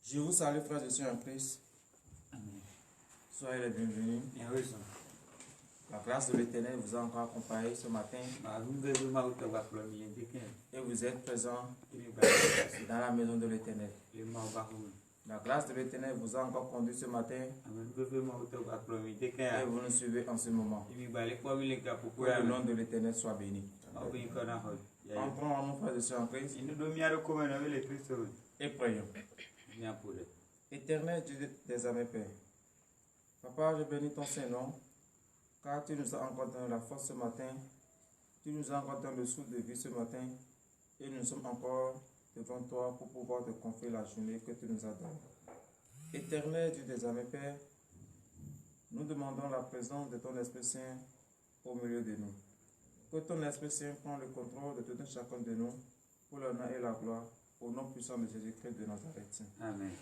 Je vous salue, frères et sœurs en Christ. Amen. Soyez les bienvenus. La grâce de l'Éternel vous a encore accompagné ce matin. Et vous êtes présents dans la maison de l'Éternel. La grâce de l'Éternel vous a encore conduit ce matin. Et vous nous suivez en ce moment. Que le nom de l'Éternel soit béni. Entrons en nous, frères et sœurs en Christ. Et prions. Éternel Dieu des armées, Père. Papa, je bénis ton Saint-Nom, car tu nous as encore donné la force ce matin. Tu nous as encore donné le souffle de vie ce matin. Et nous sommes encore devant toi pour pouvoir te confier la journée que tu nous as donnée. Éternel Dieu des armées, Père, nous demandons la présence de ton Esprit Saint au milieu de nous. Que ton Esprit Saint prenne le contrôle de tout un chacun de nous pour l'honneur et la gloire, au nom puissant de Jésus-Christ de Nazareth. Amen.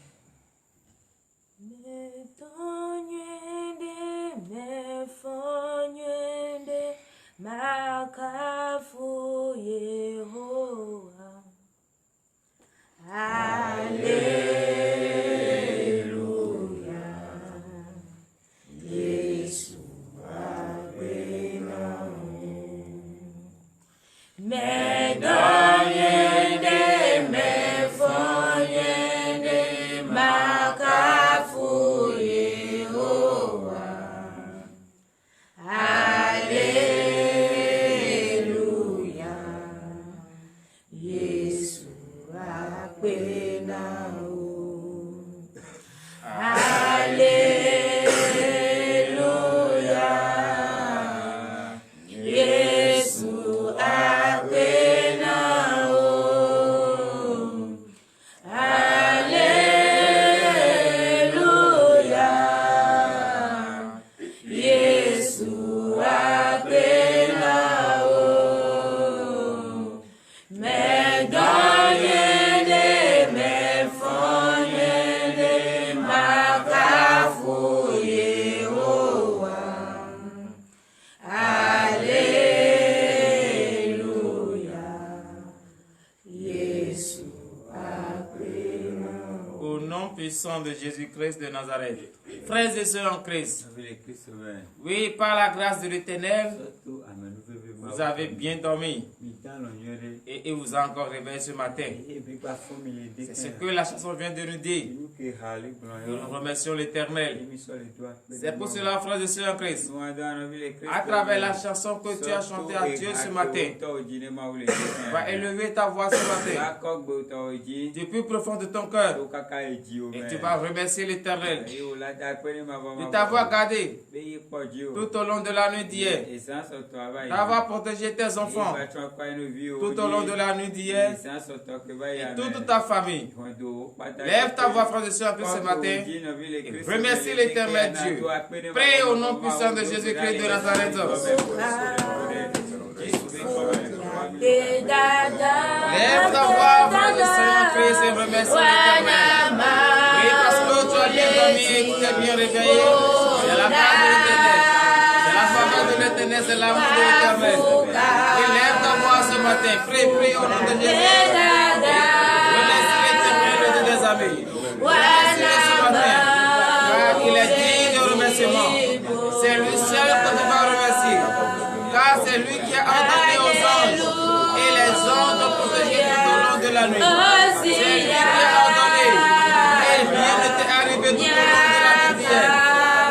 De Jésus-Christ de Nazareth. Frères et sœurs en Christ, oui, par la grâce de l'Éternel, vous avez bien dormi et il vous a encore réveillé ce matin. C'est ce que la chanson vient de nous dire. Nous remercions l'Éternel. C'est pour cela, frères et sœurs en Christ, à travers la chanson que tu as chantée à Dieu ce matin, va élever ta voix ce matin du plus profond de ton cœur et tu vas remercier l'Éternel de t'avoir gardé tout au long de la nuit d'hier, d'avoir protégé tes enfants tout au long de la nuit d'hier et toute ta famille. Lève ta voix, frères et sœurs, ce matin et remercie l'Éternel Dieu. Prie au nom puissant de Jésus-Christ de Nazareth. Lève ta voix, frères et sœurs, Christ, et remercie l'Éternel. Oui, parce que tu as bien dormi et tu t'es bien réveillé. C'est la grâce de l'Éternel. C'est la faveur de l'Éternel, c'est l'amour de l'Éternel. Et lève ta voix ce matin. Prie au nom de Jésus. Remercie l'Éternel, le Dieu des armées. Remercie-le ce matin. Car il est digne de remerciement. C'est lui seul que tu vas remercier. Car c'est lui qui a ordonné aux anges. Et les anges ont protégé tout au long de la nuit. C'est lui qui a ordonné. Et rien ne t'est arrivé tout au long de la nuit d'hier.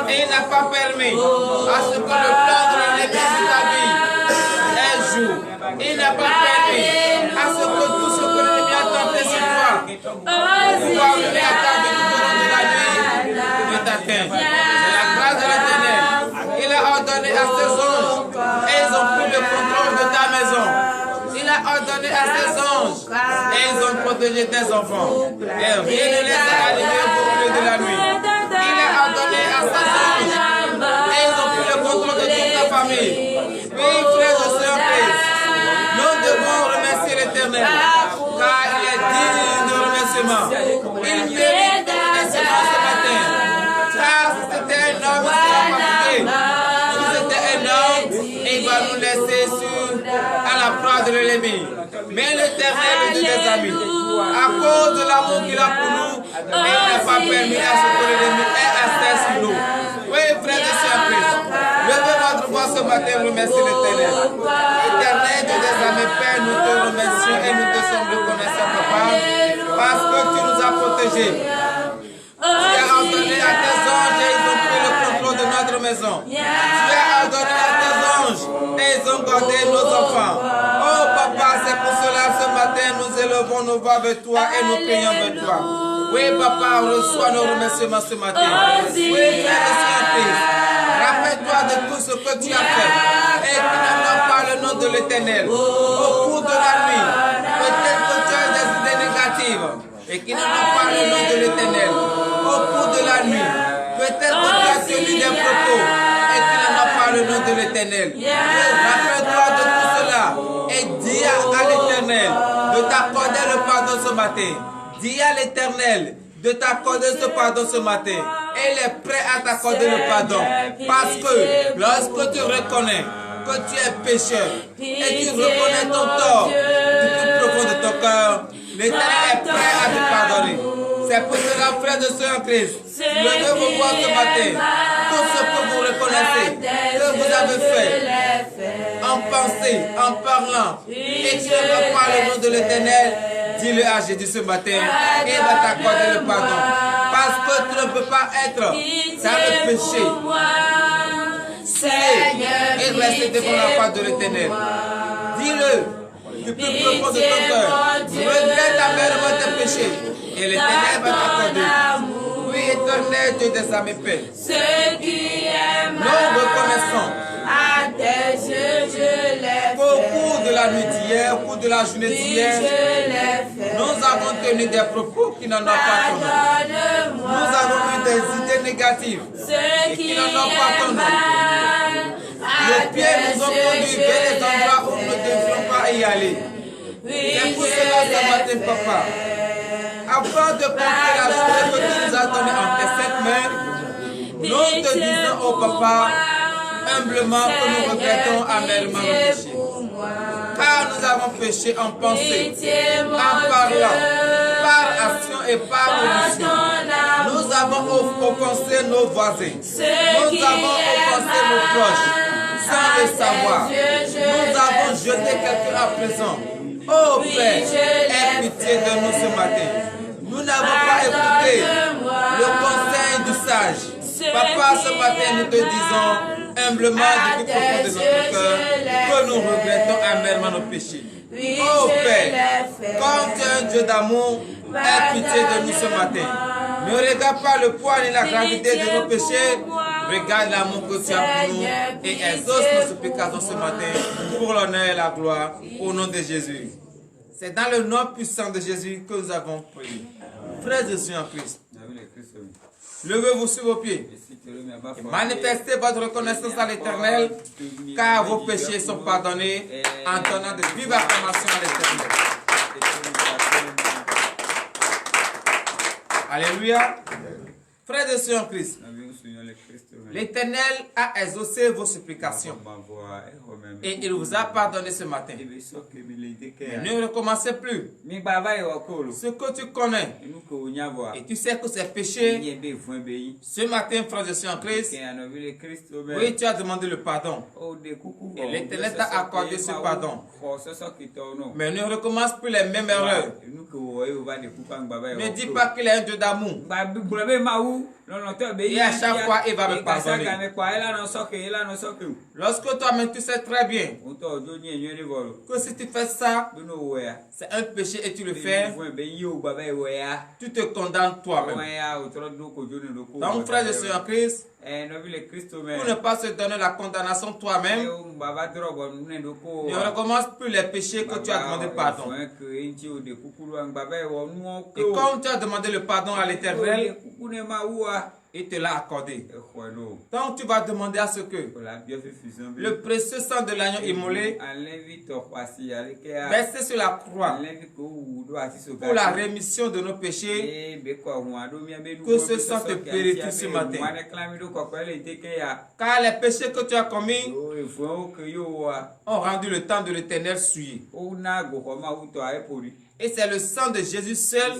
Et il n'a pas permis à ce que le plan de l'ennemi de ta vie ait jour. Il n'a pas permis à ce que tout ce que l'ennemi a tenté sur toi, pouvoir venir à ta vie tout au long de la nuit, ne t'atteindre. C'est la grâce de l'Éternel. Il a ordonné à ses anges et ils ont pris le contrôle de ta maison. Il a ordonné à ses anges et ils ont protégé tes enfants. Et rien ne les a allumés au milieu de la nuit. Il a ordonné à ses anges et ils ont pris le contrôle de toute ta famille. Oui, frères et sœurs, nous devons remercier l'Éternel car il est digne de remerciement. Il mérite de remerciement ce matin. Car si c'était un homme, il serait fatigué. Si c'était un homme, il va nous laisser à la proie de de l'ennemi. Mais l'Éternel est de des amis. À cause de l'amour qu'il a pour nous, il n'a pas permis à ce que l'ennemi ait accès sur nous. Oui, frères et sœurs en Christ, levez votre voix ce matin, remerciez l'Éternel. Éternel, Dieu des amis, Père, nous te remercions et nous te sommes reconnaissants, Papa, parce que tu nous as protégés. Tu as ordonné à tes anges et ils ont pris le contrôle de notre maison. Tu as ordonné à tes anges et ils ont gardé nos enfants. Oh Papa, c'est pour cela ce matin nous élevons nos voix vers toi et nous prions vers toi. Oui Papa, reçois nos remerciements ce matin. Oui, frère et sœur Christ, rappelle-toi de tout ce que tu as fait et tu n'en pas le nom de l'Éternel. Au cours de la nuit, peut-être que tu as des idées négatives et qui n'en ont pas le nom de l'Éternel. Au cours de la nuit, peut-être que tu as tenu des propos et qui n'en ont pas le nom de l'Éternel. Rappelle-toi de tout cela et dis à l'Éternel de t'accorder le pardon ce matin. Dis à l'Éternel de t'accorder ce pardon ce matin. Et il est prêt à t'accorder le pardon. Parce que lorsque tu reconnais que tu es pécheur et tu reconnais ton tort du plus profond de ton cœur, l'Éternel est prêt à te pardonner. C'est pour cela, frères et sœurs en Christ, levez vos voix ce matin. Tout ce que vous reconnaissez, que vous avez fait, en pensée, en parlant, et tu ne veux pas le nom de l'Éternel, dis-le à Jésus ce matin et il va t'accorder le pardon. Parce que tu ne peux pas être dans le péché, et rester devant la face de l'Éternel. Dis-le du plus profond de ton cœur. Regrette amèrement tes péchés et l'Éternel va t'accorder. Oui, Éternel, Dieu des amis, Père. Nous reconnaissons qu'au cours de la nuit d'hier, au cours de la journée d'hier, nous avons tenu des propos qui n'en ont pas ton nom. Nous avons eu des idées négatives et qui n'en ont pas ton nom. Les pieds nous ont conduits vers les endroits où nous ne devions pas y aller. C'est pour cela ce matin, Papa, avant de confier la journée que tu nous as donnée en tes saintes mains, nous te disons, oh Papa, humblement que nous regrettons amèrement nos péchés. Car nous avons péché en pensée, en parlant, par action et par omission. Nous avons offensé nos voisins. Nous avons offensé nos proches, sans le savoir. Nous avons jeté quelqu'un à présent. Oh Père, aie pitié de nous ce matin. Nous n'avons pas écouté le conseil du sage. Papa, ce matin, nous te disons humblement du plus profond de notre cœur que nous regrettons amèrement nos péchés. Oh Père, comme tu es un Dieu d'amour, aie pitié de nous ce matin. Ne regarde pas le poids ni la gravité de nos péchés. Regarde l'amour que tu as pour nous et exauce nos supplications ce matin pour l'honneur et la gloire au nom de Jésus. C'est dans le nom puissant de Jésus que nous avons prié. Frères et sœurs en Christ, levez-vous sur vos pieds et manifestez votre reconnaissance à l'Éternel, car vos péchés sont pardonnés en donnant de vives acclamations à l'Éternel. Alléluia. Frères et sœurs en Christ, l'Éternel a exaucé vos supplications et il vous a pardonné ce matin. Ne recommencez plus ce que tu connais et tu sais que c'est péché. Ce matin, frères et sœurs en Christ, oui, tu as demandé le pardon et l'Éternel t'a accordé ce pardon. Mais ne recommence plus les mêmes erreurs. Ne dis pas qu'il est un Dieu d'amour et à chaque fois il va me pardonner. Lorsque toi-même tu sais très bien que si tu fais ça, c'est un péché et tu le fais, tu te condamnes toi-même. Donc frères et sœurs en Christ, pour ne pas se donner la condamnation toi-même, ne recommence plus les péchés que tu as demandé pardon. Et comme tu as demandé le pardon à l'Éternel, Il te l'a accordé. Donc tu vas demander à ce que le précieux sang de l'agneau immolé versé sur la croix pour la rémission de nos péchés, que ce sang te purifie ce matin. Car les péchés que tu as commis ont rendu le temps de l'Éternel souillé. Et c'est le sang de Jésus seul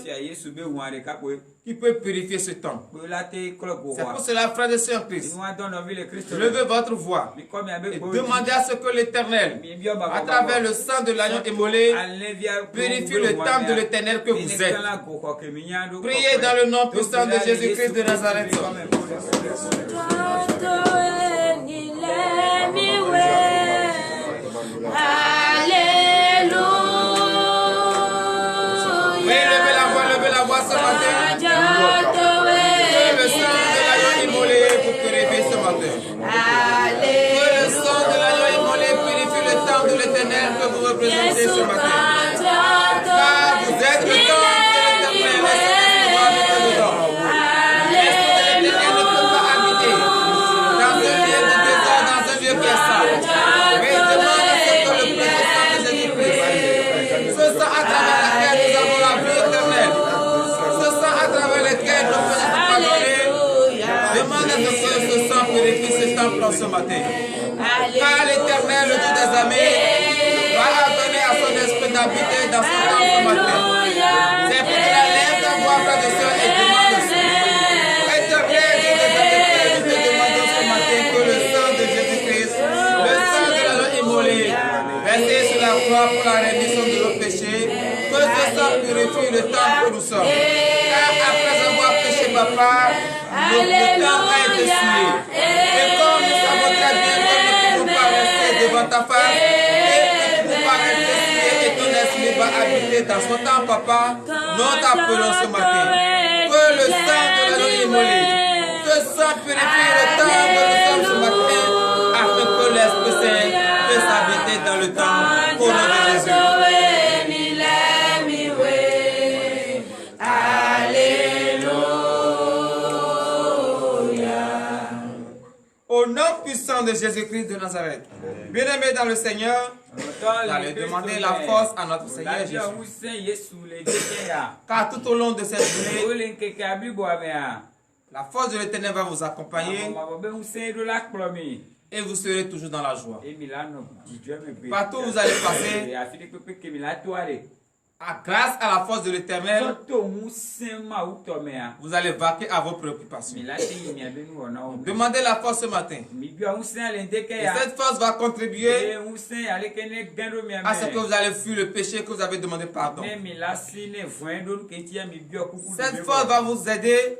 qui peut purifier ce temps. C'est pour cela, frères et sœurs en Christ, levez votre voix et demandez à ce que l'Éternel, à travers le sang de l'agneau immolé, purifie le temple de l'Éternel que vous êtes. Priez dans le nom puissant de Jésus-Christ de Nazareth. Ce matin, que le sang de l'agneau immolé vous purifie ce matin. Que le sang de l'agneau immolé purifie le temple de l'Éternel que vous représentez ce matin. Car vous êtes le temple de l'Éternel, laissez-moi habiter dedans. L'Esprit de l'Éternel ne peut pas habiter dans un lieu de désordre, dans un lieu qui est sale. Mais demande à ce que le précieux sang de Jésus-Christ, ce sang à travers laquelle nous avons la vie éternelle, demande à ce que ce sang purifie ce temple ce matin. Car l'Éternel, le Dieu des armées, va donner à son esprit d'habiter dans ce temple ce matin. C'est pour cela, lève ta voix, frère de soeur, et demande ce. Éternel, Dieu des armées, nous te demandons ce matin que le sang de Jésus-Christ, le sang de l'agneau immolé, versé sur la croix pour la rémission de nos péchés, que ce sang purifie le temple que nous sommes. Car après avoir péché, papa, le temps a été souillé. Et comme nous savons très bien que nous ne pouvons pas rester devant ta face, et nous ne pouvons pas rester souillés, et ton esprit va habiter dans son temps, papa, nous t'appelons ce matin. Que le sang de l'agneau immolé, que sang purifie le temps que nous sommes ce matin, afin que l'Esprit Saint puisse habiter dans le temps, au nom de Jésus. Au nom puissant de Jésus-Christ de Nazareth. Bien-aimés dans le Seigneur, allez demander la force à notre Seigneur Jésus. Car tout au long de cette journée, la force de l'Éternel va vous accompagner et vous serez toujours dans la joie. Partout où vous allez passer, grâce à la force de l'Éternel, vous allez vaquer à vos préoccupations. Demandez la force ce matin. Et cette force va contribuer à ce que vous allez fuir le péché que vous avez demandé pardon. Cette force va vous aider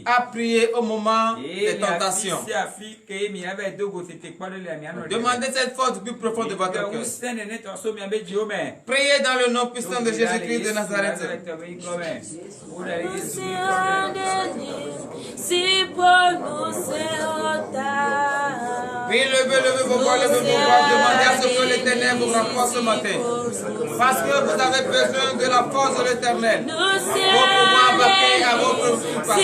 à prier au moment des tentations. Demandez cette force du plus profond de votre cœur. Priez dans le nom puissant de Jésus-Christ de Nazareth. Oui, levez vos voix, demandez à ce que l'Éternel vous renforce ce matin. Parce que vous avez besoin de la force de l'Éternel pour pouvoir vaquer à vos préoccupations. Si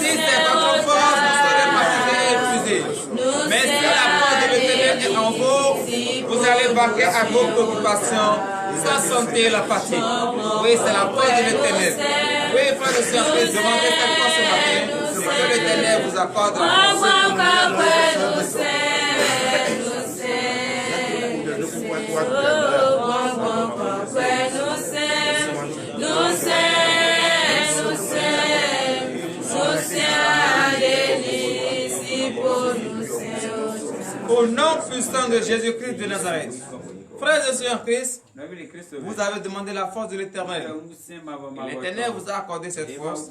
c'est votre force, vous serez fatigué et épuisé. Mais si la force de l'Éternel est en vous, vous allez vaquer à vos préoccupations sans sentir la fatigue. Oui, c'est la force de l'Éternel. Oui, frère de sœur, demandez cette force ce matin, que l'Éternel vous accorde la force. Au nom puissant de Jésus-Christ de Nazareth. Frères et sœurs en Christ, vous avez demandé la force de l'Éternel. L'Éternel vous a accordé cette force.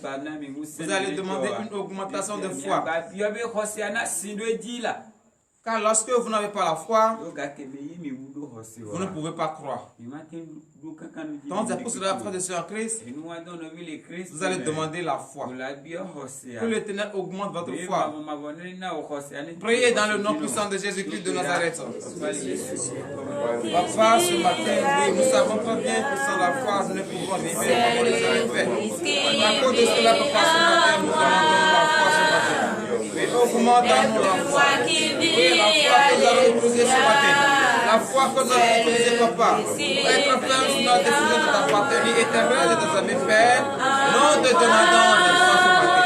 Vous allez demander une augmentation de foi. Car lorsque vous n'avez pas la foi, vous ne pouvez pas croire. Donc c'est pour cela, frères et sœurs en Christ, vous allez demander la foi. Que l'Éternel augmente votre foi. Priez dans le nom puissant de Jésus-Christ de Nazareth. Papa, ce matin, oui, nous savons très bien que sans la foi, nous ne pouvons vivre comme les autres faits. À cause de cela, papa, ce matin, nous demandons la foi ce matin. Oui, augmentons-nous la foi. Oui, la foi que nous allons utiliser ce matin. La foi que nous allons utiliser, papa, pour être ferme sur notre décision de t'appartenir éternel et de tes amis, Père. Nous te demandons la foi ce matin.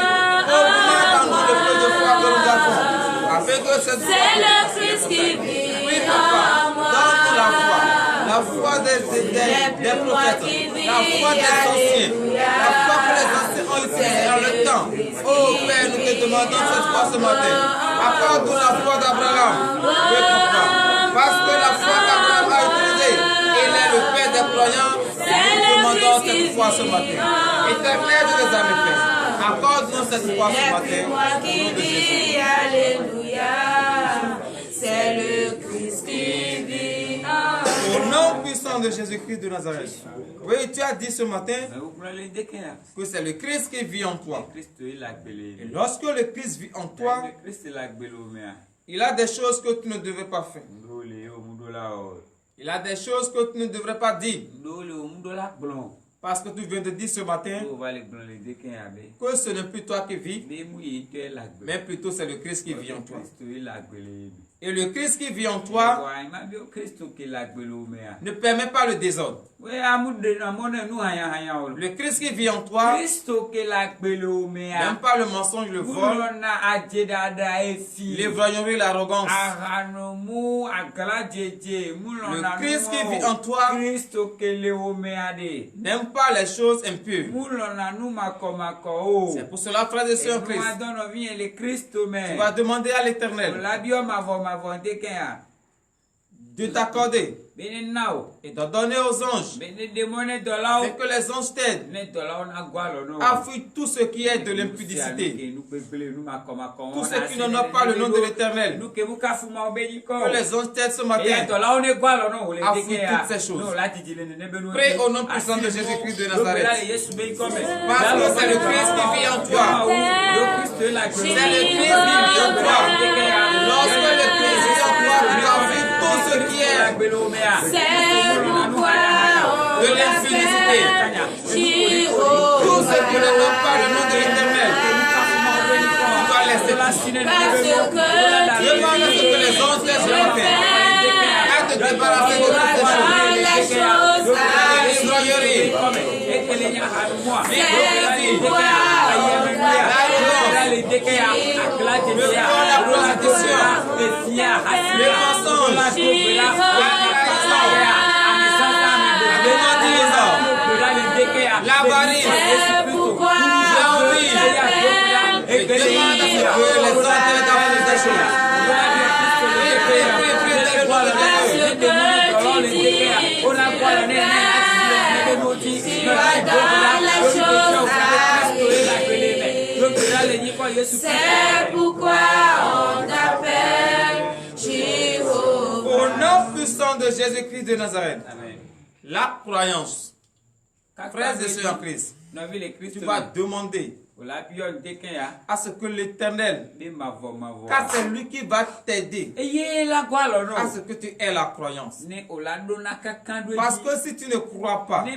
Augmentons-nous le peu de foi que nous avons. Afin que cette foi. C'est le Christ qui vit. Oui, papa, donne-nous la foi. La foi des prophètes, la foi des anciens, la foi que les anciens ont utilisée en le temps. Oh Père, nous te demandons cette foi ce matin. Accorde-nous la foi d'Abraham. Oui, papa, parce que la foi qu'Abraham a utilisée, il est le Père des croyants. Nous demandons cette foi ce matin. Éternel de les amis, Père, accorde-nous cette foi ce matin. Au nom de Jésus. Alléluia, c'est le Christ qui vit. Au nom puissant de Jésus-Christ de Nazareth. Oui, tu as dit ce matin que c'est le Christ qui vit en toi. Et lorsque le Christ vit en toi, il a des choses que tu ne devrais pas faire. Il a des choses que tu ne devrais pas dire. Parce que tu viens de dire ce matin que ce n'est plus toi qui vis, mais plutôt c'est le Christ qui vit en toi. Et le Christ qui vit en toi ne permet pas le désordre. Le Christ qui vit en toi n'aime pas le mensonge, le vol, l'ivrognerie, l'arrogance. Le Christ qui vit en toi n'aime pas les choses impures. C'est pour cela, frères et sœurs, Christ, tu vas demander à l'Éternel de t'accorder et de donner aux anges et que les anges t'aident à fuir tout ce qui est de l'impudicité, tout ce qui n'honore pas le nom de l'Éternel. Que les anges t'aident ce matin à fuir toutes ces choses. Prie au nom puissant de Jésus-Christ de Nazareth. Parce que c'est le Christ qui vit en toi. C'est le Christ qui vit en toi. Lorsque le Christ vit en toi, tu vas fuir tout ce qui est de l'infidélité, tout ce qui ne donne pas le nom de l'Éternel, tu dois laisser demande à ce que les anges laissent le faire, à te débarrasser de toutes ces choses, l'ivrognerie, la prostitution, le mensonge, l'avarice, l'envie, et demande à ce que les autres t'apportent des choses. C'est pourquoi on t'appelle Jéhovah. Au nom puissant de Jésus-Christ de Nazareth, la croyance, frères et sœurs en Christ, tu vas demander à ce que l'Éternel, car c'est lui qui va t'aider à ce que tu aies la croyance. Parce que si tu ne crois pas, tu ne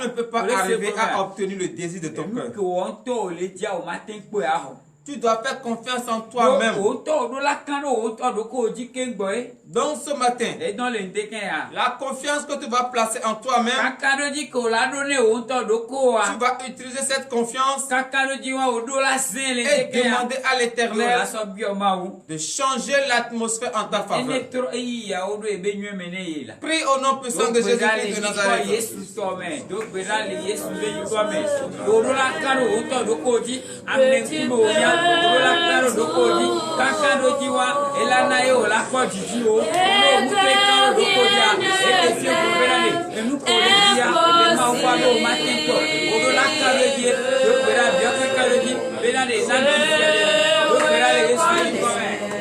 peux pas arriver à obtenir le désir de ton cœur. Tu dois faire confiance en toi-même. Donc ce matin, la confiance que tu vas placer en toi-même, tu vas utiliser cette confiance et demander à l'Éternel de changer l'atmosphère en ta faveur. Prie au nom puissant de Jésus-Christ de Nazareth.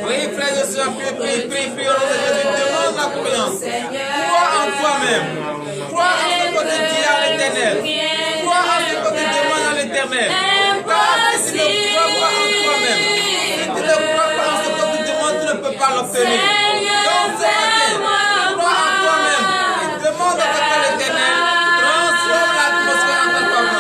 Oui, frères et sœurs, prie au nom de Jésus, demande la croyance. Crois en toi-même. Crois en ce que tu dis à l'Éternel. Crois en ce que tu demandes à l'Éternel. Car si tu ne crois pas en toi-même, si tu ne crois pas en ce que tu demandes, tu ne peux pas l'obtenir. Donc ce matin, crois en toi-même et demande à ce que l'Éternel transforme l'atmosphère en ta faveur.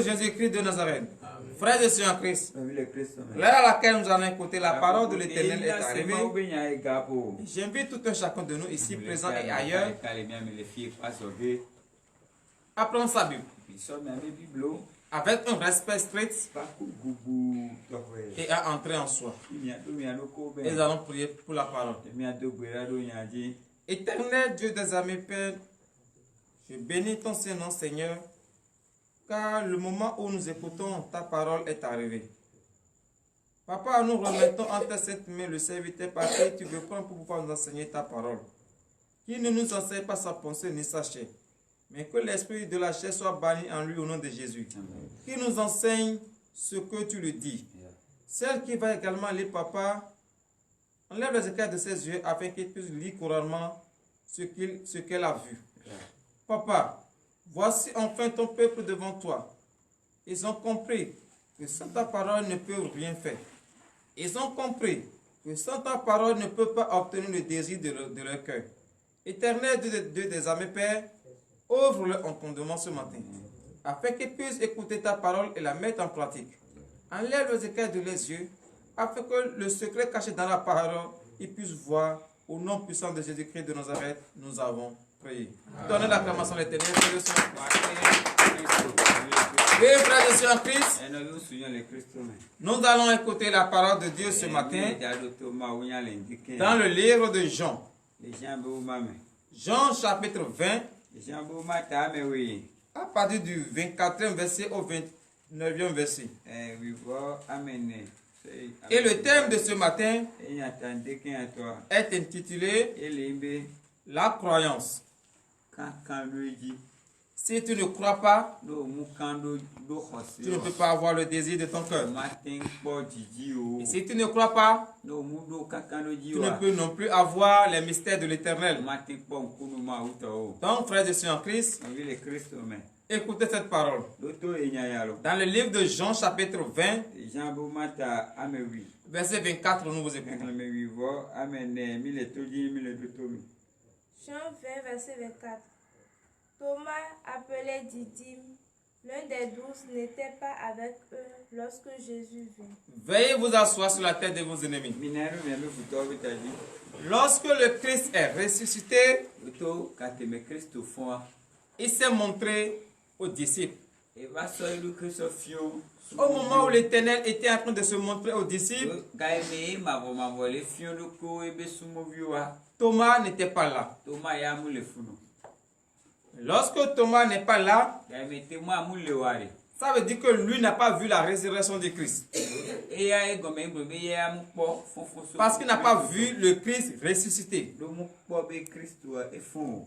de Jésus-Christ de Nazareth. Frères et sœurs en Christ, l'heure à laquelle nous allons écouter la parole de l'Éternel est arrivée. J'invite tout un chacun de nous ici présent et ailleurs à prendre sa Bible avec un respect strict et à entrer en soi. Et nous allons prier pour la parole. Éternel Dieu des armées, Père, je bénis ton Saint-Nom, Seigneur, car le moment où nous écoutons ta parole est arrivé. Papa, nous remettons en ta sainte main le serviteur par qui tu veux prendre pour pouvoir nous enseigner ta parole. Qu'il ne nous enseigne pas sa pensée ni sa chair, mais que l'esprit de la chair soit banni en lui au nom de Jésus. Qu'il nous enseigne ce que tu lui dis. Celle qui va également lire, Papa, enlève les écailles de ses yeux afin qu'il puisse lire couramment ce qu'elle a vu. Papa, voici enfin ton peuple devant toi. Ils ont compris que sans ta parole ne peut rien faire. Ils ont compris que sans ta parole ne peut pas obtenir le désir de leur cœur. Éternel Dieu des armées, Père, ouvre leur entendement ce matin, afin qu'ils puissent écouter ta parole et la mettre en pratique. Enlève les écailles de leurs yeux, afin que le secret caché dans la parole, ils puissent voir. Au nom puissant de Jésus-Christ de Nazareth, nous avons prié. Donnez l'acclamation à l'Éternel. Oui, frères et sœurs en Christ, nous allons écouter la parole de Dieu ce matin dans le livre de Jean. Jean chapitre 20, à partir du 24e verset au 29e verset. Et le thème de ce matin est intitulé La croyance. Si tu ne crois pas, tu ne peux pas avoir le désir de ton cœur. Et si tu ne crois pas, tu ne peux non plus avoir les mystères de l'Éternel. Donc, frères et sœurs en Christ, écoutez cette parole. Dans le livre de Jean, chapitre 20, verset 24, nous vous écoutons. Jean 20, verset 24. Thomas, appelé Didyme, l'un des 12, n'était pas avec eux lorsque Jésus vint. Veuillez vous asseoir sur la tête de vos ennemis. Lorsque le Christ est ressuscité, il s'est montré aux disciples. Au moment où l'Éternel était en train de se montrer aux disciples, Thomas n'était pas là. Lorsque Thomas n'est pas là, ça veut dire que lui n'a pas vu la résurrection de Christ. Parce qu'il n'a pas vu le Christ ressuscité.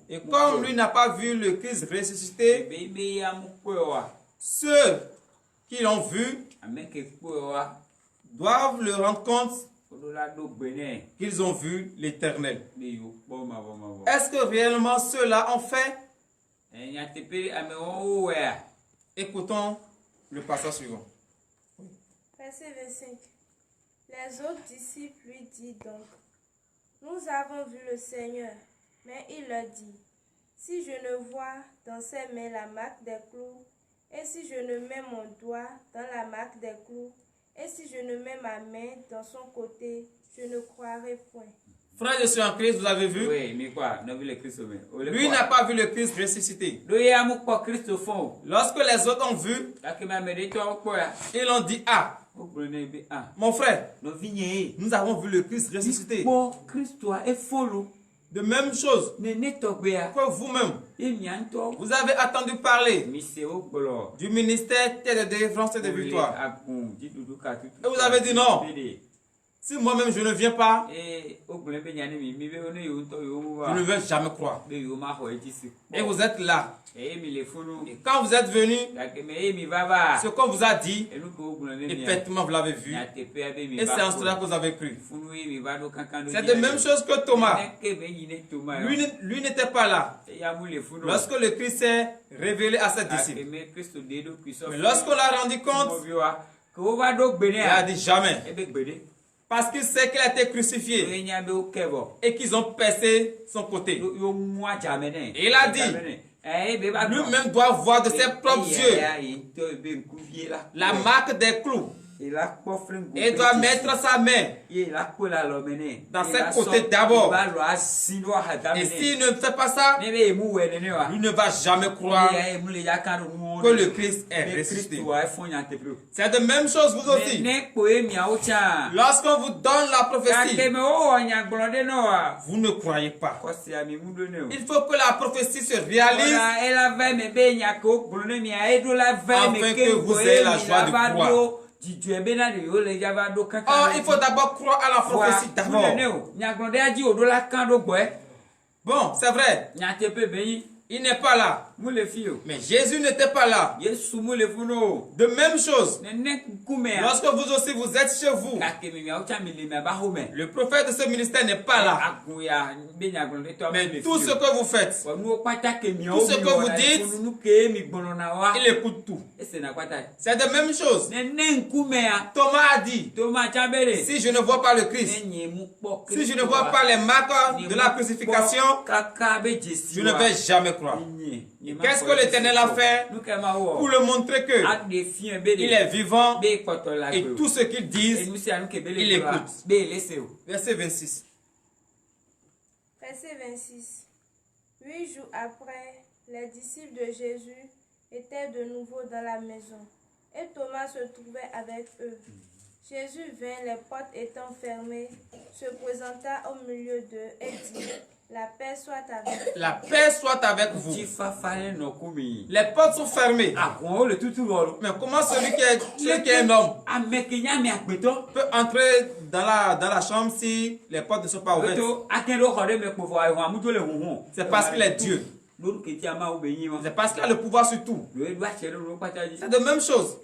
Et comme lui n'a pas vu le Christ ressuscité, ceux qui l'ont vu doivent le rendre compte qu'ils ont vu l'Éternel. Est-ce que réellement ceux-là ont fait? Écoutons le passage suivant. Verset 25. Les autres disciples lui disent donc, nous avons vu le Seigneur. Mais il leur dit, si je ne vois dans ses mains la marque des clous, et si je ne mets mon doigt dans la marque des clous, et si je ne mets ma main dans son côté, je ne croirai point. Frères et sœurs en Christ, vous avez vu? Oui, mais quoi? Lui n'a pas vu le Christ ressuscité. Lorsque les autres ont vu, ils ont dit, ah, mon frère, nous avons vu le Christ ressuscité. De même chose que vous-même, vous avez attendu parler du ministère de délivrance et de victoire. Et vous avez dit non. Si moi-même je ne viens pas, je ne vais jamais croire. Et vous êtes là. Et quand vous êtes venu, ce qu'on vous a dit, effectivement vous l'avez vu. Et c'est en cela que vous avez cru. C'est la même chose que Thomas. Lui n'était pas là lorsque le Christ s'est révélé à ses disciples. Mais lorsqu'on l'a rendu compte, il a dit jamais. Parce qu'il sait qu'il a été crucifié et qu'ils ont percé son côté. Et il a dit, Lui-même doit voir de ses propres yeux la marque des clous. Et doit mettre sa main dans ses côtés d'abord. Et s'il ne fait pas ça, lui ne va jamais croire que le Christ est ressuscité. C'est de même chose vous aussi. Lorsqu'on vous donne la prophétie, vous ne croyez pas. Il faut que la prophétie se réalise afin que vous ayez la joie de croire. Oh, il faut d'abord croire à la prophétie d'abord. Bon, c'est vrai. Il n'est pas là. Mais Jésus n'était pas là. De même chose. Lorsque vous aussi vous êtes chez vous, le prophète de ce ministère n'est pas là. Mais tout ce que vous faites, tout ce que vous dites, il écoute tout. C'est de même chose. Thomas a dit, si je ne vois pas le Christ, si je ne vois pas les marques de la crucifixion, je ne vais jamais croire. Qu'est-ce que l'Éternel a fait pour le montrer que il est vivant et tout ce qu'il dit, il écoute. Verset 26. Verset 26. 8 jours après, les disciples de Jésus étaient de nouveau dans la maison et Thomas se trouvait avec eux. Jésus vint, les portes étant fermées, se présenta au milieu d'eux et dit: la paix soit avec vous. La paix soit avec vous. Les portes sont fermées. Mais comment celui qui est un homme peut entrer dans la chambre si les portes ne sont pas ouvertes? C'est parce qu'il est Dieu. C'est parce qu'il a le pouvoir sur tout. C'est de même chose.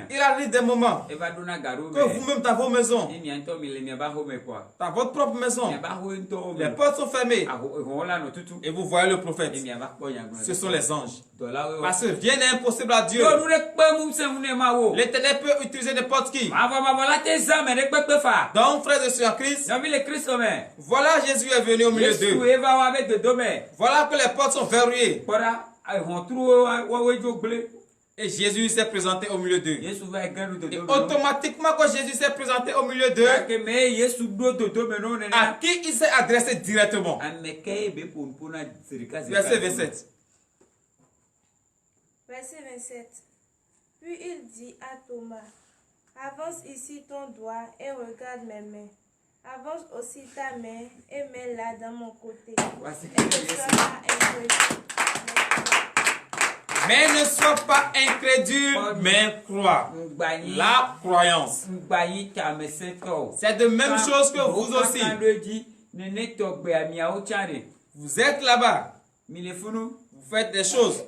Il arrive des moments que vous-même dans vos maisons, dans votre propre maison, les portes sont fermées et vous voyez le prophète. Ce sont les anges. Parce que rien n'est impossible à Dieu. L'Éternel peut utiliser n'importe qui. Donc, frères et sœurs Christ, voilà Jésus est venu au milieu d'eux. Voilà que les portes sont verrouillées. Et Jésus s'est présenté au milieu d'eux. Et automatiquement, quand Jésus s'est présenté au milieu d'eux, à qui il s'est adressé directement? Verset 27. Verset 27. Puis il dit à Thomas: avance ici ton doigt et regarde mes mains. Avance aussi ta main et mets-la dans mon côté. Mais ne sois pas incrédule, mais crois. La croyance. C'est de même chose que vous aussi. Vous êtes là-bas. Vous faites des choses.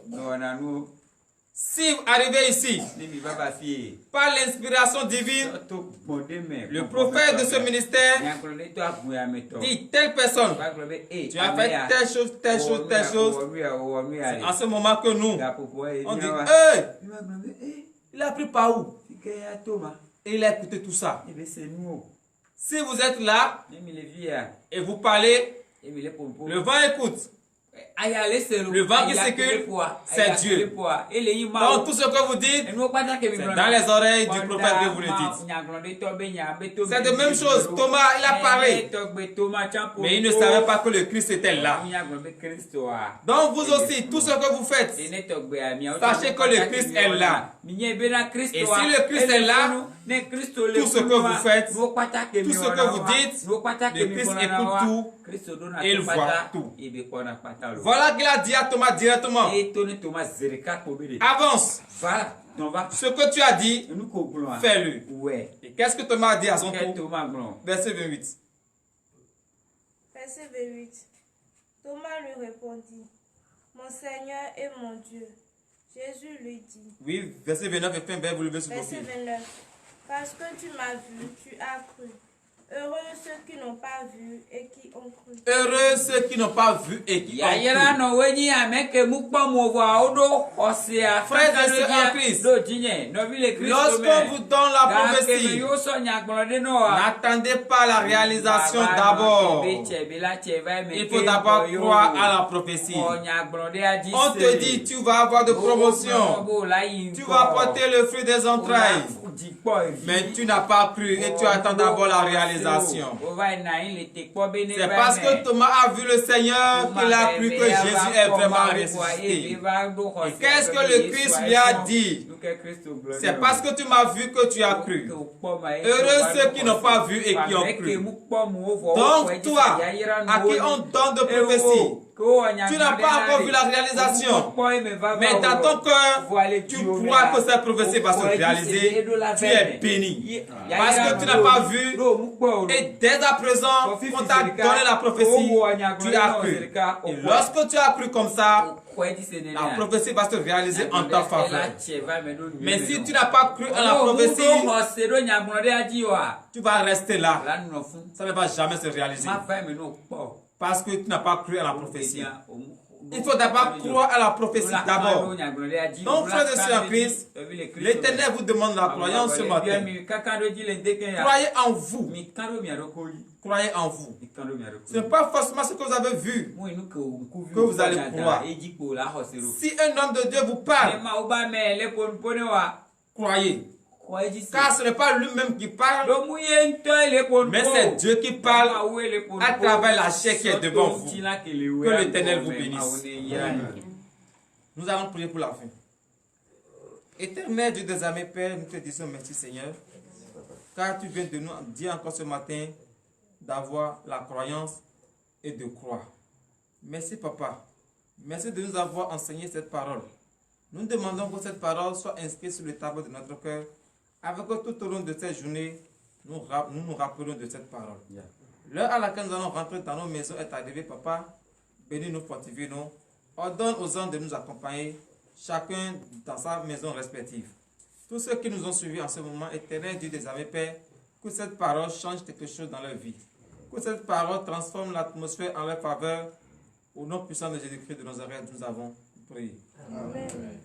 Si vous arrivez ici, par l'inspiration divine, le prophète de ce ministère dit: telle personne, tu as fait telle chose, telle chose, telle chose. C'est en ce moment que nous, on dit: hey, il a pris par où? Et il a écouté tout ça. Si vous êtes là et vous parlez, le vent écoute. Le vent qui circule, c'est Dieu. Donc tout ce que vous dites, c'est dans les oreilles du prophète que vous le dites. C'est de même chose. Thomas, il a parlé, mais il ne savait pas que le Christ était là. Donc vous aussi, tout ce que vous faites, sachez que le Christ est là. Et si le Christ est là, tout ce que vous faites, tout ce que vous dites, le Christ écoute tout et il voit tout. Voilà qu'il a dit à Thomas directement: avance. Ce que tu as dit, fais-le. Et qu'est-ce que Thomas a dit à son tour? Verset 28. Verset 28. Thomas lui répondit: mon Seigneur et mon Dieu. Jésus lui dit. Oui, verset 29 et fin, vous levez sur vos pieds. Verset 29. Parce que tu m'as vu, tu as cru. Heureux ceux qui n'ont pas vu et qui ont cru. Heureux ceux qui n'ont pas vu et qui ont cru. Frères et sœurs en Christ, lorsqu'on vous donne la prophétie, n'attendez pas la réalisation d'abord. Il faut d'abord croire à la prophétie. On te dit, tu vas avoir de promotion, tu vas porter le fruit des entrailles. Mais tu n'as pas cru et tu attends d'abord la réalisation. C'est parce que Thomas a vu le Seigneur qu'il a cru que Jésus est vraiment ressuscité. Qu'est-ce que le Christ lui a dit? C'est parce que tu m'as vu que tu as cru. Heureux ceux qui n'ont pas vu et qui ont cru. Donc toi, à qui on donne de prophétie, tu n'as pas encore vu la réalisation, mais dans ton cœur, tu crois que cette prophétie va se réaliser, tu es béni. Parce que tu n'as pas vu, et dès à présent, on t'a donné la prophétie, tu as cru. Et lorsque tu as cru comme ça, la prophétie va se réaliser en ta faveur. Mais si tu n'as pas cru à la prophétie, tu vas rester là. Ça ne va jamais se réaliser. Parce que tu n'as pas cru à la prophétie. Il faut d'abord croire à la prophétie d'abord. Donc, frères et sœurs en Christ, l'Éternel vous demande la croyance ce matin. Croyez en vous. Croyez en vous. Ce n'est pas forcément ce que vous avez vu que vous allez croire. Si un homme de Dieu vous parle, croyez. Car ce n'est pas lui-même qui parle, mais c'est Dieu qui parle à travers la chair qui est devant vous. Que l'Éternel vous bénisse. Nous allons prier pour la fin. Éternel Dieu des armées, Père, nous te disons merci Seigneur, car tu viens de nous dire encore ce matin d'avoir la croyance et de croire. Merci Papa. Merci de nous avoir enseigné cette parole. Nous demandons que cette parole soit inscrite sur le tableau de notre cœur, avec que tout au long de cette journée, nous nous rappelons de cette parole. L'heure à laquelle nous allons rentrer dans nos maisons est arrivée, Papa. Bénis-nous, fortifie-nous. Ordonne aux hommes de nous accompagner, chacun dans sa maison respective. Tous ceux qui nous ont suivis en ce moment, Éternel Dieu des armées, Père, que cette parole change quelque chose dans leur vie. Que cette parole transforme l'atmosphère en leur faveur. Au nom puissant de Jésus-Christ de Nazareth, nous avons prié. Amen.